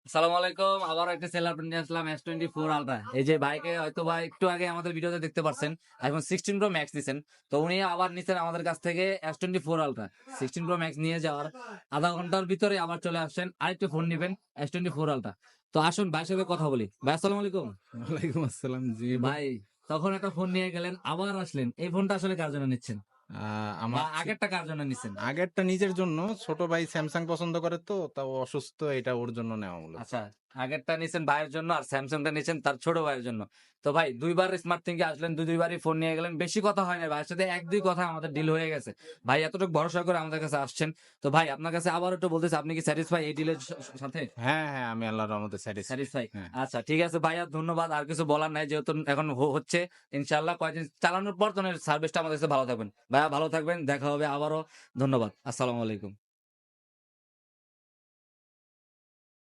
আসসালামু আলাইকুম। আবার একটা সেলার নিয়ে আসলাম S24 আলট্রা। এই যে ভাইকে হয়তো ভাই একটু আগে আমাদের ভিডিওতে দেখতে পারছেন, iPhone 16 Pro Max নিছেন। তো উনি আবার নিছেন আমাদের কাছ থেকে S24 আলট্রা। 16 Pro Max নিয়ে যাওয়ার আধা ঘন্টার ভিতরে আবার চলে আসছেন আরেকটা ফোন নিবেন S24 আলট্রা। তো আসুন ভাইয়ের সাথে কথা বলি। ভাই আসসালামু আলাইকুম। ওয়ালাইকুম আসসালাম। জি ভাই তখন একটা ফোন নিয়ে গেলেন, আবার আসলেন। এই ফোনটা আসলে কার জন্য নিচ্ছেন? বা আমার আগেরটা কার জন্য নিচ্ছেন? আগেরটা নিজের জন্য, ছোট ভাই স্যামসাং পছন্দ করে, তো তাও অসুস্থ, এটা ওর জন্য নেওয়া মূলত। আচ্ছা, আগেরটা নিছেন ভাইয়ের জন্য আর স্যামসাংটা নিছেন তার ছোট ভাইয়ের জন্য। তো ভাই দুইবার স্মার্ট থেকে আসলেন, দুইবারই ফোন নিয়ে গেলেন। বেশি কথা হয় না ভাইয়ের সাথে, এক দুই কথা আমাদের ডিল হয়ে গেছে। ভাই এতটুকু ভরসা করে আমাদের কাছে আসছেন। তো ভাই আপনার কাছে আবার একটু বলতেছি, আপনি কি স্যাটিসফাই এই ডিলের সাথে? হ্যাঁ হ্যাঁ, আমি আল্লাহর রহমতে স্যাটিসফাই। স্যাটিসফাই। হ্যাঁ। আচ্ছা ঠিক আছে ভাইয়া, ধন্যবাদ। আর কিছু বলার নাই, যেহেতু এখন হচ্ছে। ইনশাআল্লাহ কয়েকদিন চালানোর পর তো সার্ভিসটা আমাদের কাছে ভালো থাকবেন। ভাইয়া ভালো থাকবেন, দেখা হবে আবারও। ধন্যবাদ। আসসালামু আলাইকুম।